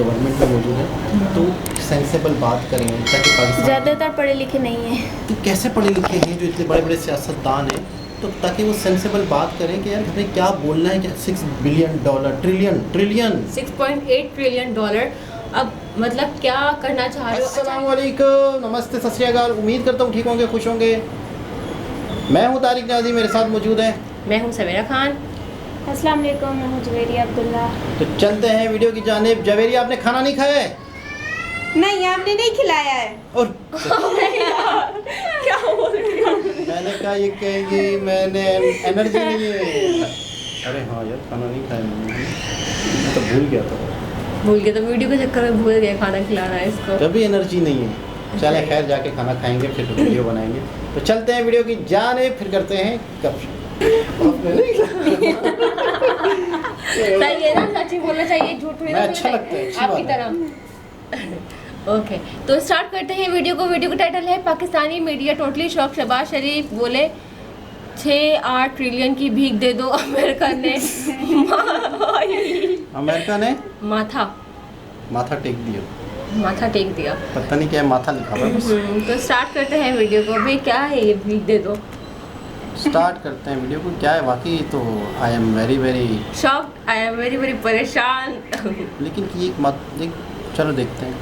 Government में मौजूद हैं, तो सेंसेबल बात करें ताकि पाकिस्तान ज़्यादातर पढ़े लिखे नहीं हैं। तो कैसे पढ़े लिखे हैं जो इतने बड़े बड़े सियासतदान हैं, तो ताकि वो सेंसेबल बात करें कि यार हमें क्या बोलना है, क्या $6 बिलियन ट्रिलियन $6.8 ट्रिलियन। अब मतलब क्या करना चाह रहे हो? अस्सलाम वालेकुम, नमस्ते, सत श्री अकाल। उम्मीद करता हूँ ठीक होंगे, खुश होंगे। मैं हूँ तारिक नाजी, मेरे साथ मौजूद है। मैं हूँ सवेरा खान। अस्सलाम वालेकुम, मैं हूँ जवेरिया अब्दुल्ला। तो चलते हैं वीडियो की जानिब। जवेरिया, आपने खाना नहीं खाया है? नहीं, आपने नहीं खिलाया है। और क्या बोल रही हो? मैंने कहा ये कहेंगी मैंने एनर्जी नहीं है। अरे हाँ यार, खाना नहीं खाया मैंने, मैं तो भूल गया था। भूल गया तो वीडियो के चक्कर में भूल गया खाना खिलाना है इसको। कभी एनर्जी नहीं है। चले खैर, जाके खाना खाएंगे फिर वीडियो बनाएंगे। तो चलते हैं वीडियो की जानिब, फिर करते हैं गपशप। सही है ना, सच्ची बोलना चाहिए, झूठ नहीं बोलना अच्छा लगता है, अच्छी आपकी बात है। तरह। ओके, तो स्टार्ट करते हैं वीडियो को। वीडियो का टाइटल है Pakistani media totally shock, Shahbaz Sharif बोले 6-8 ट्रिलियन की भीख दे दो। अमेरिका ने माथा टेक दिया। माथा टेक दिया, पता नहीं क्या है, माथा लिखा हुआ है बस। तो स्टार्ट करते हैं वीडियो को। भाई क्या है ये भीख दे दो? स्टार्ट करते हैं वीडियो को। क्या है वाकई, तो I am very very shock, I am very very परेशान। लेकिन कि एक मत चलो देखते हैं।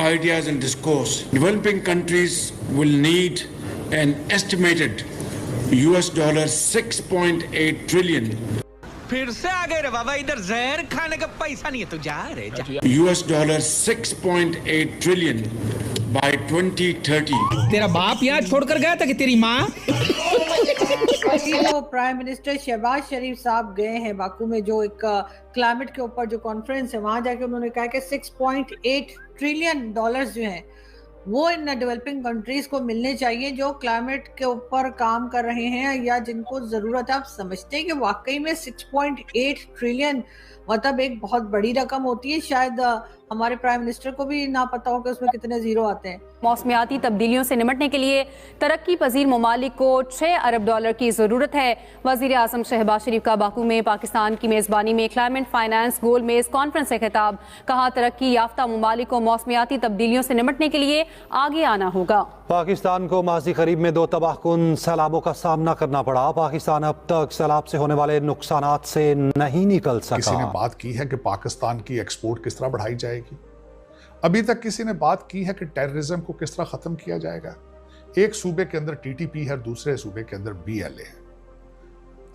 Ideas and discourse. Developing countries will need an estimated $6.8 trillion. फिर से आ गए रे बाबा, इधर जहर खाने का पैसा नहीं है तो जा रे जा। $6.8 trillion by 2030. तेरा बाप यहाँ छोड़कर गया था कि तेरी माँ? तो प्राइम मिनिस्टर शहबाज शरीफ साहब गए हैं बाकू में, जो एक क्लाइमेट के ऊपर जो कॉन्फ्रेंस है, वहां जाके उन्होंने कहा कि $6.8 ट्रिलियन जो हैं वो इन डेवलपिंग कंट्रीज को मिलने चाहिए जो क्लाइमेट के ऊपर काम कर रहे हैं या जिनको जरूरत है। आप समझते हैं कि वाकई में 6.8 ट्रिलियन मतलब एक बहुत बड़ी रकम होती है। शायद हमारे प्राइम मिनिस्टर को भी ना पता हो कि उसमें कितने जीरो आते हैं। मौसमियाती तब्दीलियों से निपटने के लिए तरक्की पजीर ममालिक को $6 अरब की ज़रूरत है। वज़ीर आज़म शहबाज शरीफ का बाकू में पाकिस्तान की मेज़बानी में क्लाइमेट फाइनेंस गोल मेज़ कॉन्फ्रेंस से खिताब। कहा तरक्की याफ्ता ममालिक को मौसमियाती तब्दीलियों से निपटने के लिए आगे आना होगा। पाकिस्तान को माज़ी करीब में 2 तबाहकुन सैलाबों का सामना करना पड़ा। पाकिस्तान अब तक सैलाब से होने वाले नुकसानात से नहीं निकल सका। किसी ने बात की है कि पाकिस्तान की एक्सपोर्ट किस तरह बढ़ाई जाएगी? अभी तक किसी ने बात की है कि टेररिज्म को किस तरह खत्म किया जाएगा? एक सूबे के अंदर टीटीपी है, दूसरे सूबे के अंदर बीएलए है।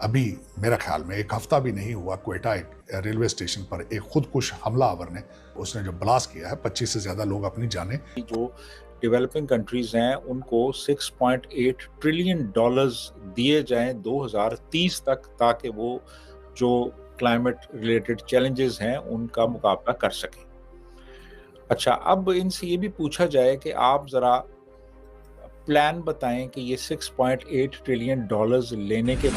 अभी मेरा ख्याल में एक हफ्ता भी नहीं हुआ, क्वेटा एक रेलवे स्टेशन पर एक खुदकुश हमलावर ने उसने जो ब्लास्ट किया है, 25 से ज्यादा लोग अपनी जाने। जो डेवलपिंग कंट्रीज हैं उनको $6.8 ट्रिलियन दिए जाएं 2030 तक, ताकि वो जो क्लाइमेट रिलेटेड चैलेंजेस हैं उनका मुकाबला कर सकें। अच्छा, अब इनसे ये भी पूछा जाए कि आप जरा प्लान बताएं कि ये $6.8 ट्रिलियन लेने के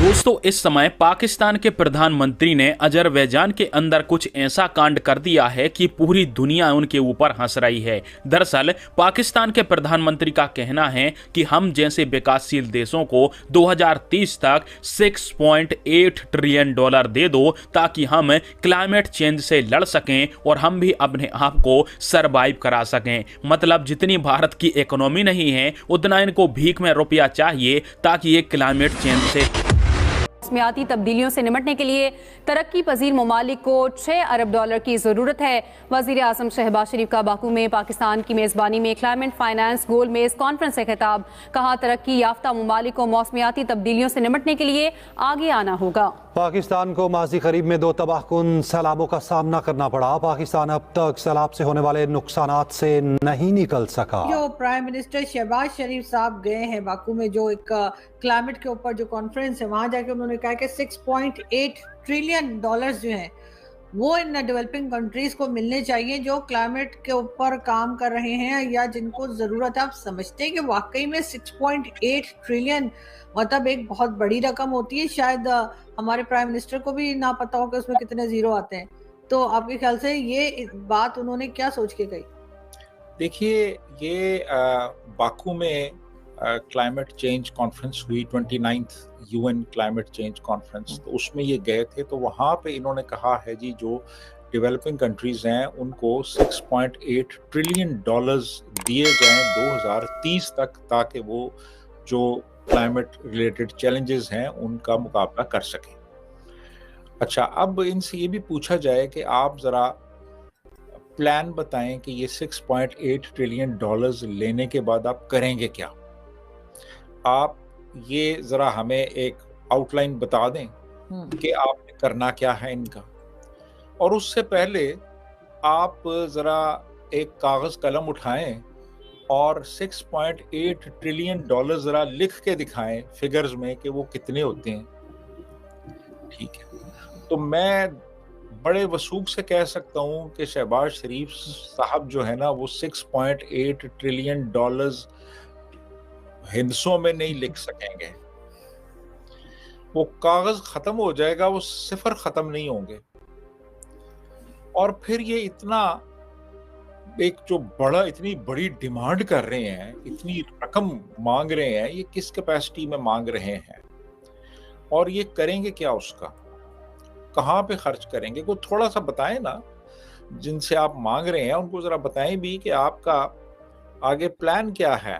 दोस्तों, इस समय पाकिस्तान के प्रधानमंत्री ने अजरबैजान के अंदर कुछ ऐसा कांड कर दिया है कि पूरी दुनिया उनके ऊपर हंस रही है। दरअसल पाकिस्तान के प्रधानमंत्री का कहना है कि हम जैसे विकासशील देशों को 2030 तक $6.8 ट्रिलियन दे दो ताकि हम क्लाइमेट चेंज से लड़ सकें और हम भी अपने आप को सरवाइव करा सकें। मतलब जितनी भारत की इकोनॉमी नहीं है उतना इनको भीख में रुपया चाहिए ताकि ये क्लाइमेट चेंज से मौसमियाती तब्दीलियों से निपटने के लिए तरक्की पजीर ममालिक को $6 अरब की ज़रूरत है। वज़ीर आज़म शहबाज शरीफ का बाकू में पाकिस्तान की मेज़बानी में क्लाइमेट फाइनेंस गोल मेज़ कॉन्फ्रेंस से खिताब। कहा तरक्की याफ्ता ममालिक को मौसमियाती तब्दीलियों से निपटने के लिए आगे आना होगा। पाकिस्तान को माज़ी करीब में 2 तबाहकुन सैलाबों का सामना करना पड़ा। पाकिस्तान अब तक सैलाब से होने वाले नुकसानात से नहीं निकल सका। जो प्राइम मिनिस्टर शहबाज शरीफ साहब गए हैं बाकू में, जो एक क्लाइमेट के ऊपर जो कॉन्फ्रेंस है, वहां जाके उन्होंने कहा कि $6.8 ट्रिलियन जो हैं वो इन डेवलपिंग कंट्रीज को मिलने चाहिए जो क्लाइमेट के ऊपर काम कर रहे हैं या जिनको जरूरत है। आप समझते हैं कि वाकई में 6.8 ट्रिलियन मतलब एक बहुत बड़ी रकम होती है। शायद हमारे प्राइम मिनिस्टर को भी ना पता हो कि उसमें कितने जीरो आते हैं। तो आपके ख्याल से ये बात उन्होंने क्या सोच के कही? देखिए, ये बाकू में क्लाइमेट चेंज कॉन्फ्रेंस हुई, 29th UN climate change conference, तो उसमें ये गए थे। तो वहाँ पे इन्होंने कहा है जी, जो डेवलपिंग कंट्रीज हैं उनको 6.8 ट्रिलियन डॉलर्स दिए जाएं 2030 तक, ताकि वो जो क्लाइमेट रिलेटेड चैलेंजेस हैं उनका मुकाबला कर सकें। अच्छा, अब इनसे ये भी पूछा जाए कि आप ज़रा प्लान बताएं कि ये 6.8 ट्रिलियन डॉलर्स लेने के बाद आप करेंगे क्या। आप ये ज़रा हमें एक आउटलाइन बता दें कि आपने करना क्या है इनका। और उससे पहले आप ज़रा एक कागज़ कलम उठाएं और 6.8 ट्रिलियन डॉलर ज़रा लिख के दिखाएं फिगर्स में कि वो कितने होते हैं। ठीक है, तो मैं बड़े वसूख से कह सकता हूं कि शहबाज शरीफ साहब जो है ना, वो 6.8 ट्रिलियन डॉलर्स हिंसों में नहीं लिख सकेंगे। वो कागज खत्म हो जाएगा, वो सिफर खत्म नहीं होंगे। और फिर ये इतना एक जो बड़ा, इतनी बड़ी डिमांड कर रहे हैं, इतनी रकम मांग रहे हैं, ये किस कैपेसिटी में मांग रहे हैं और ये करेंगे क्या, उसका कहाँ पे खर्च करेंगे? को थोड़ा सा बताएं ना, जिनसे आप मांग रहे हैं उनको जरा बताएं भी कि आपका आगे प्लान क्या है।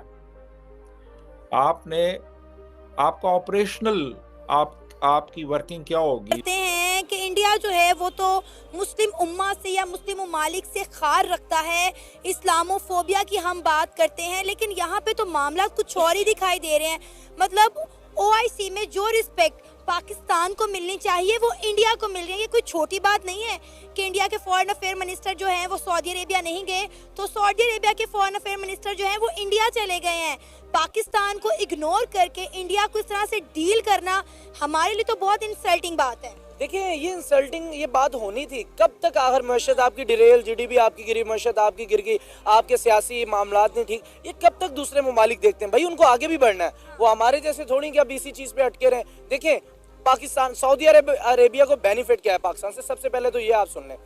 आपका ऑपरेशनल आपकी वर्किंग क्या होगी? कहते हैं कि इंडिया जो है वो तो मुस्लिम उम्मा से या मुस्लिम ममालिक से खार रखता है, इस्लामोफोबिया की हम बात करते हैं, लेकिन यहाँ पे तो मामला कुछ और ही दिखाई दे रहे हैं। मतलब OIC में जो रिस्पेक्ट पाकिस्तान को मिलनी चाहिए वो इंडिया को मिल रही है। ये कोई छोटी बात नहीं है कि इंडिया के फॉरेन अफेयर मिनिस्टर जो हैं वो सऊदी अरेबिया नहीं गए, तो सऊदी अरेबिया के फॉरेन अफेयर मिनिस्टर जो हैं वो इंडिया चले गए हैं। पाकिस्तान को इग्नोर करके इंडिया को इस तरह से डील करना हमारे लिए तो बहुत इंसल्टिंग बात है। देखिए, ये इंसल्टिंग ये बात होनी थी। कब तक आखिर मईशत आपकी डिरेल, GDP आपकी गिरी, मईशत आपकी गिर गई, आपके सियासी मामलात नहीं ठीक, ये कब तक दूसरे ममालिक देखते हैं? भाई उनको आगे भी बढ़ना है, वो हमारे जैसे थोड़ी कि अब इसी चीज़ पे अटके रहें। देखें, पाकिस्तान, सऊदी अरेबिया को बेनिफिट क्या है पाकिस्तान से? सबसे पहले तो ये आप सुन लें,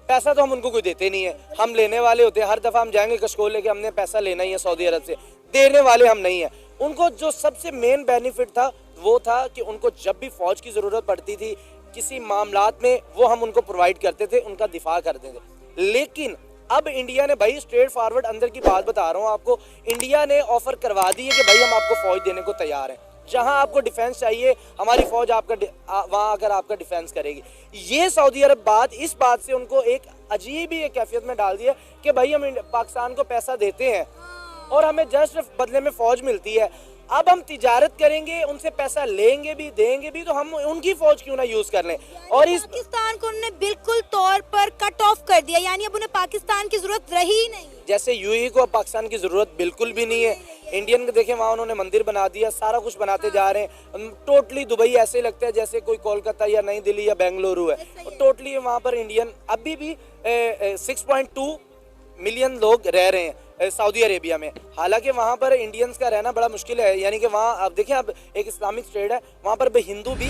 पैसा तो हम उनको कोई देते नहीं है, हम लेने वाले होते हैं। हर दफ़ा हम जाएंगे कशकोल लेके, हमने पैसा लेना ही है सऊदी अरब से, देने वाले हम नहीं है। उनको जो सबसे मेन बेनिफिट था वो था कि उनको जब भी फौज की ज़रूरत पड़ती थी किसी मामलात में, वो हम उनको प्रोवाइड करते थे, उनका दिफा करते थे। लेकिन अब इंडिया ने, भाई स्ट्रेट फॉरवर्ड अंदर की बात बता रहा हूँ आपको, इंडिया ने ऑफर करवा दी है कि भाई हम आपको फौज देने को तैयार हैं। जहां आपको डिफेंस चाहिए, हमारी फौज आपका वहां आकर आपका डिफेंस करेगी। ये सऊदी अरब बात, इस बात से उनको एक अजीब ही कैफियत में डाल दिया कि भाई हम पाकिस्तान को पैसा देते हैं और हमें जस्ट बदले में फौज मिलती है। अब हम तिजारत करेंगे, उनसे पैसा लेंगे भी देंगे भी, तो हम उनकी फौज क्यों ना यूज कर लें। और इस पाकिस्तान को उन्होंने बिल्कुल तौर पर कट ऑफ कर दिया, यानी अब उन्हें पाकिस्तान की जरूरत रही ही नहीं। जैसे UAE को अब पाकिस्तान की जरूरत बिल्कुल भी नहीं है। इंडियन को देखें, वहाँ उन्होंने मंदिर बना दिया, सारा कुछ बनाते जा रहे हैं। टोटली दुबई ऐसे लगता है जैसे कोई कोलकाता या नई दिल्ली या बेंगलुरु है। टोटली वहाँ पर इंडियन अभी भी 6.2 मिलियन लोग रह रहे हैं सऊदी अरेबिया में। हालांकि वहाँ पर इंडियंस का रहना बड़ा मुश्किल है, यानी कि वहाँ अब देखें, अब एक इस्लामिक स्टेट है, वहाँ पर भी हिंदू भी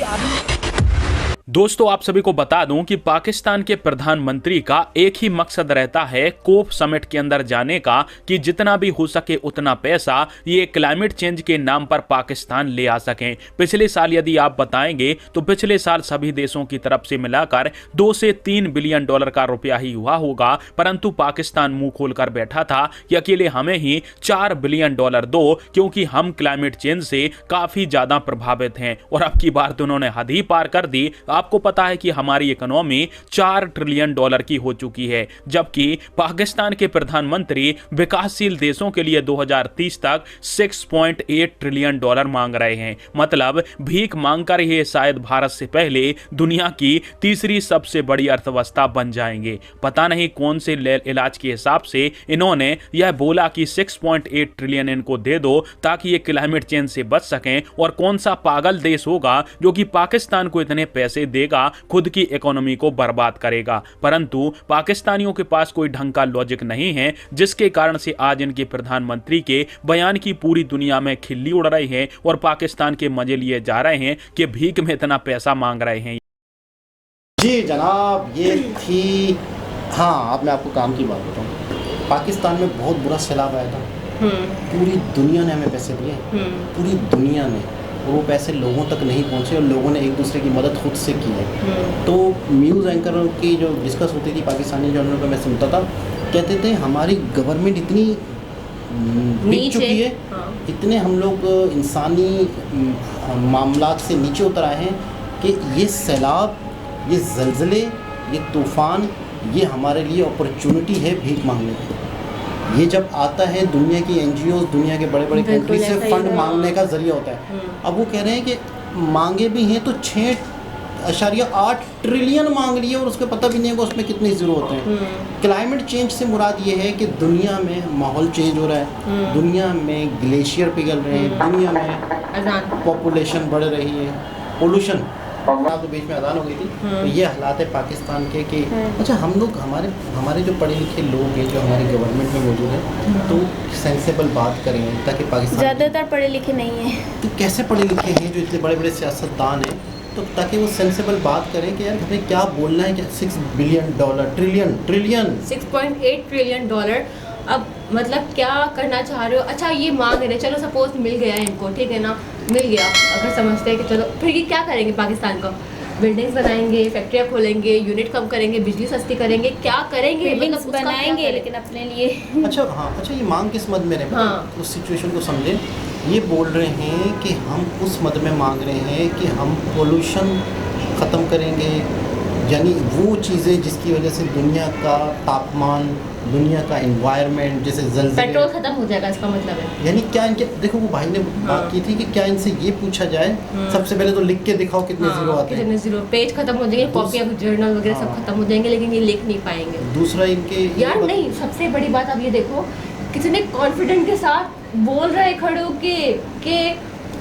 दोस्तों, आप सभी को बता दूं कि पाकिस्तान के प्रधानमंत्री का एक ही मकसद रहता है कोप समिट के अंदर जाने का, कि जितना भी हो सके उतना पैसा ये क्लाइमेट चेंज के नाम पर पाकिस्तान ले आ सकें। पिछले साल यदि आप बताएंगे तो पिछले साल सभी देशों की तरफ से मिलाकर 2 से 3 बिलियन डॉलर का रुपया ही हुआ होगा, परंतु पाकिस्तान मुंह खोलकर बैठा था कि अकेले हमें ही 4 बिलियन डॉलर दो, क्योंकि हम क्लाइमेट चेंज से काफी ज्यादा प्रभावित हैं। और अब की बार तो उन्होंने हद ही पार कर दी। आपको पता है कि हमारी इकोनॉमी 4 ट्रिलियन डॉलर की हो चुकी है, जबकि पाकिस्तान के प्रधानमंत्री विकासशील देशों के लिए 2030 तक 6.8 ट्रिलियन डॉलर मांग रहे हैं। मतलब भीख मांगकर ये शायद भारत से पहले दुनिया की तीसरी सबसे बड़ी अर्थव्यवस्था बन जाएंगे। पता नहीं कौन से इलाज के हिसाब से इन्होंने यह बोला कि 6.8 ट्रिलियन इनको दे दो ताकि ये क्लाइमेट चेंज से बच सकें, और कौन सा पागल देश होगा जो कि पाकिस्तान को इतने पैसे देगा, खुद की इकोनॉमी को बर्बाद करेगा। परंतु पाकिस्तानियों के पास कोई ढंग का लॉजिक नहीं है, जिसके कारण से आज इनके प्रधानमंत्री के बयान की पूरी दुनिया में खिल्ली उड़ रही है और पाकिस्तान के मजे लिए जा रहे हैं कि भीख में इतना पैसा मांग रहे हैं। जी जनाब, ये थी, हाँ अब मैं आपको काम की बात बताऊं। पाकिस्तान में बहुत बुरा सैलाब आया था, पूरी दुनिया ने हमें पैसे दिए, पूरी दुनिया ने, और वो पैसे लोगों तक नहीं पहुंचे और लोगों ने एक दूसरे की मदद खुद से की है। तो न्यूज़ एंकर की जो डिस्कस होती थी पाकिस्तानी जर्नल पर मैं सुनता था, कहते थे हमारी गवर्नमेंट इतनी बिक चुकी है, इतने हम लोग इंसानी मामलात से नीचे उतर आए हैं कि ये सैलाब, ये ज़लज़ले, ये तूफ़ान, ये हमारे लिए अपॉर्चुनिटी है भीख मांगने की। ये जब आता है दुनिया की NGOs, दुनिया के बड़े बड़े कंट्री से फंड मांगने का ज़रिया होता है। अब वो कह रहे हैं कि मांगे भी हैं तो 6.8 ट्रिलियन मांग लिए और उसको पता भी नहीं होगा उसमें कितनी ज़रूरत है। क्लाइमेट चेंज से मुराद ये है कि दुनिया में माहौल चेंज हो रहा है, दुनिया में ग्लेशियर पिघल रहे हैं, दुनिया में पॉपुलेशन बढ़ रही है, पोल्यूशन, तो बीच में अजान हो गई थी। तो ये हालात है पाकिस्तान के कि अच्छा हम लोग हमारे जो पढ़े लिखे लोग हैं जो हमारी गवर्नमेंट में मौजूद है तो सेंसेबल बात करेंगे ताकि पाकिस्तान, ज़्यादातर पढ़े लिखे नहीं हैं। तो कैसे पढ़े लिखे हैं जो इतने बड़े बड़े सियासतदान हैं, तो ताकि वो सेंसेबल बात करें कि यार हमें क्या बोलना है, क्या $6 बिलियन, ट्रिलियन 6.8 ट्रिलियन डॉलर। अब मतलब क्या करना चाह रहे हो? अच्छा ये मांग रहे, चलो सपोज मिल गया है इनको, ठीक है ना, मिल गया, अगर समझते हैं कि चलो फिर ये क्या करेंगे पाकिस्तान का? बिल्डिंग्स बनाएंगे, फैक्ट्रियाँ खोलेंगे, यूनिट कम करेंगे, बिजली सस्ती करेंगे, क्या करेंगे? बिल्डिंग्स बनाएंगे लेकिन अपने लिए। अच्छा ये मांग किस मद में रहे, उस सिचुएशन को समझे। ये बोल रहे हैं कि हम उस मद में मांग रहे हैं कि हम पोल्यूशन ख़त्म करेंगे, यानी वो चीज़ें जिसकी वजह से दुनिया का तापमान, दुनिया का एनवायरनमेंट, जैसे ज़लज़ले, पेट्रोल खत्म हो जाएगा, इसका मतलब है। यानी क्या इनके, देखो वो भाई ने बात की थी कि क्या इनसे ये पूछा जाए सबसे पहले तो लिख के दिखाओ कितने ज़ीरो आते हैं, कितने ज़ीरो, पेज खत्म हो जाएंगे, कॉपी ऑफ जर्नल वगैरह सब खत्म हो जाएंगे, लेकिन ये लिख नहीं पाएंगे। दूसरा इनके यार नहीं, सबसे बड़ी बात आप ये देखो कितने कॉन्फिडेंट के साथ बोल रहे खड़े होके कि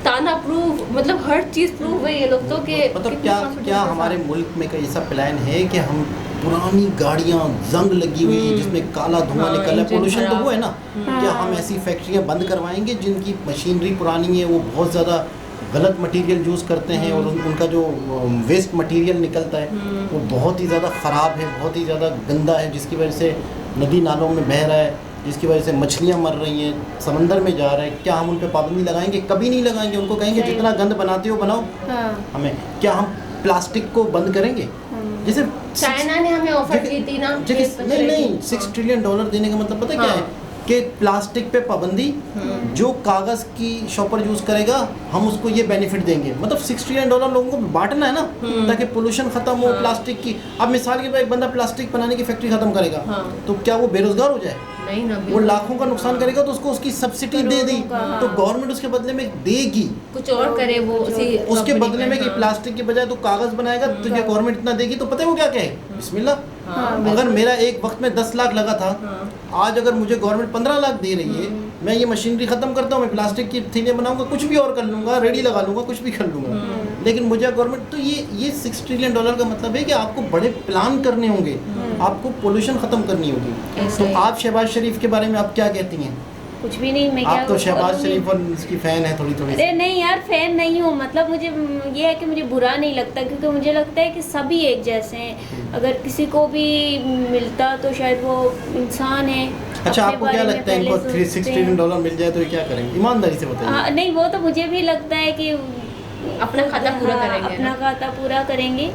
ताना प्रूफ, मतलब हर चीज़ प्रूफ है ये लोग तो कि मतलब क्या हमारे मुल्क में कोई ऐसा प्लान है कि हम पुरानी गाड़ियाँ जंग लगी हुई जिसमें काला धुआं निकल रहा है, पोल्यूशन तो वो है ना, क्या हम ऐसी फैक्ट्रियाँ बंद करवाएंगे जिनकी मशीनरी पुरानी है, वो बहुत ज़्यादा गलत मटेरियल यूज़ करते हैं और उनका जो वेस्ट मटेरियल निकलता है वो बहुत ही ज़्यादा ख़राब है, बहुत ही ज़्यादा गंदा है, जिसकी वजह से नदी नालों में बह रहा है, जिसकी वजह से मछलियाँ मर रही हैं, समंदर में जा रहे हैं। क्या हम उन पर पाबंदी लगाएंगे? कभी नहीं लगाएंगे। उनको कहेंगे जितना गंद बनाते हो बनाओ। हमें क्या हम प्लास्टिक को बंद करेंगे? जैसे चाइना ने हमें ऑफर की थी ना, नहीं $6 ट्रिलियन देने का मतलब पता क्या है कि प्लास्टिक पे पाबंदी, जो कागज की शॉपर यूज करेगा हम उसको ये बेनिफिट देंगे। मतलब $6 ट्रिलियन लोगों को बांटना है ना, ताकि पोल्यूशन खत्म हो प्लास्टिक की। अब मिसाल के तौर एक बंदा प्लास्टिक बनाने की फैक्ट्री खत्म करेगा तो क्या वो बेरोजगार हो जाए? नहीं ना, वो लाखों का नुकसान करेगा तो उसको उसकी सब्सिडी दे दी तो गवर्नमेंट उसके बदले में देगी, कुछ और करे वो उसके बदले में कि प्लास्टिक के बजाय तो कागज बनाएगा तो क्या गवर्नमेंट इतना देगी? तो पता है वो क्या कहे? बिस्मिल्लाह। अगर मेरा एक वक्त में 10 लाख लगा था, आज अगर मुझे गवर्नमेंट 15 लाख दे रही है, मैं ये मशीनरी खत्म करता हूँ, मैं प्लास्टिक की थैलियाँ बनाऊंगा, कुछ भी और कर लूंगा, रेडी लगा लूंगा, कुछ भी कर लूंगा, लेकिन मुझे गवर्नमेंट तो ये $6 ट्रिलियन का मतलब है कि आपको बड़े प्लान करने होंगे, आपको पोल्यूशन खत्म करनी होगी। तो आप शहबाज शरीफ के बारे में आप क्या कहती हैं? कुछ भी नहीं, मैं आप क्या तो शहबाज शरीफ और उसकी फैन है थोड़ी। अरे नहीं यार, फैन नहीं हूँ, मतलब मुझे ये है कि मुझे बुरा नहीं लगता, क्योंकि मुझे लगता है कि सभी एक जैसे हैं। अगर किसी को भी मिलता तो शायद वो इंसान है। अच्छा, आपको क्या लगता है इनको $6 ट्रिलियन मिल जाए तो ये क्या करेंगे? ईमानदारी से बताइए। नहीं, वो तो मुझे भी लगता है कि अपना खाता पूरा करेंगे, अपना खाता पूरा करेंगे,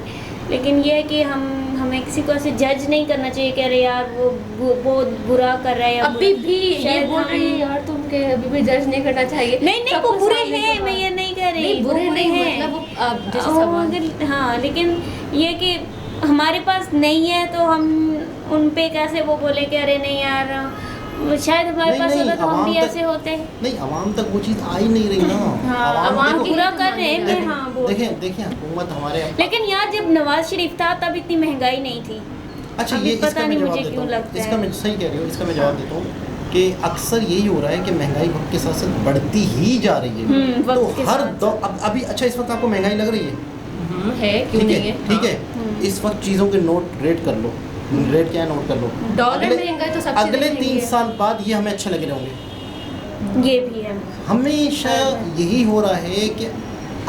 लेकिन ये है कि हमें किसी को ऐसे जज नहीं करना चाहिए कि अरे यार वो बहुत बुरा कर रहा है। अभी भी ये बोल रही है यार तुम के अभी भी जज नहीं करना चाहिए। नहीं वो बुरे हैं, मैं ये नहीं कह रही, बुरे नहीं मतलब हाँ, लेकिन ये कि हमारे पास नहीं है तो हम उन पे कैसे वो बोले कि अरे नहीं यार, शायद हमारे पास होता तो हम भी ऐसे होते। नहीं, आवाम तक वो चीज़ आ ही नहीं रही ना। आवाम पूरा कर रहे हैं। देखिए हुकूमत हमारे, लेकिन यार जब नवाज शरीफ था तब इतनी महंगाई नहीं थी। अच्छा, ये पता नहीं मुझे क्यों लगता है। इसका मैं सही कह रही हूँ, इसका मैं जवाब देता हूँ कि अक्सर यही हो रहा है कि महंगाई वक्त के साथ साथ बढ़ती ही जा रही है। तो हर अभी अच्छा इस वक्त आपको महंगाई लग रही है? ठीक है, इस वक्त चीज़ों के नोट रेट कर लो, रेट क्या है नोट कर लो। डॉलर महंगा तो सबसे अगले 3 साल बाद ये हमें अच्छे लगे रहेंगे। ये भी है, हमेशा यही हो रहा है कि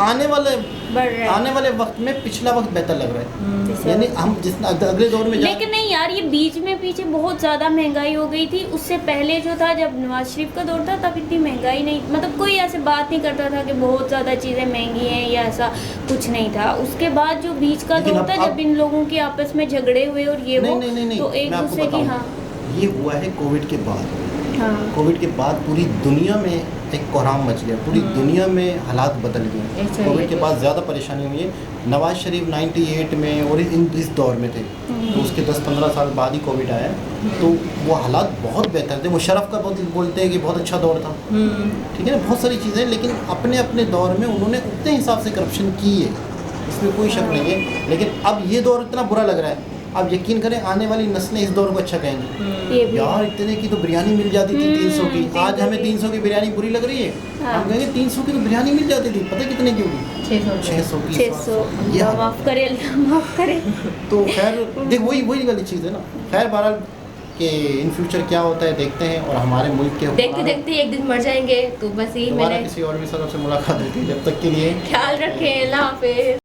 आने वाले वक्त में पिछला वक्त बेहतर लग रहा है, यानी हम जितना अगले दौर में लेकिन नहीं यार, ये बीच में पीछे बहुत ज़्यादा महंगाई हो गई थी। उससे पहले जो था, जब नवाज शरीफ का दौर था, तब इतनी महंगाई नहीं, मतलब कोई ऐसे बात नहीं करता था कि बहुत ज़्यादा चीज़ें महंगी हैं या ऐसा कुछ नहीं था। उसके बाद जो बीच का दौर था, जब इन लोगों के आपस में झगड़े हुए और ये वो, तो एक दूसरे की, हाँ ये हुआ है कोविड के बाद। कोविड के बाद पूरी दुनिया में एक कोहराम मच गया, पूरी दुनिया में हालात बदल गए। कोविड के बाद ज़्यादा परेशानी हुई है। नवाज शरीफ 98 में और इस दौर में थे, तो उसके 10-15 साल बाद ही कोविड आया, तो वो हालात बहुत बेहतर थे। मुशर्रफ का बहुत बोलते हैं कि बहुत अच्छा दौर था, ठीक है ना, बहुत सारी चीज़ें, लेकिन अपने अपने दौर में उन्होंने उतने हिसाब से करप्शन की है, इसमें कोई शक नहीं है। लेकिन अब ये दौर इतना बुरा लग रहा है, अब यकीन करें आने वाली नस्लें इस दौर को अच्छा कहेंगी। यार इतने की तो बिरयानी मिल जाती थी 300 की, आज हमें 300 की बिरयानी बुरी लग रही है। हम कहेंगे 300 की तो बिरयानी मिल जाती थी, पता कितने की होगी? 600 की। 600 माफ़ करे, माफ़ करे। तो खैर देख, वही वाली चीज़ है ना। खैर बहरहाल कि इन फ्यूचर क्या होता है देखते हैं, और हमारे मुल्क के देखते देखते एक दिन मर जाएंगे, तो बस यही किसी और भी सबसे मुलाकात होती है। जब तक के लिए ख्याल रखें, अल्लाह हाफिज़।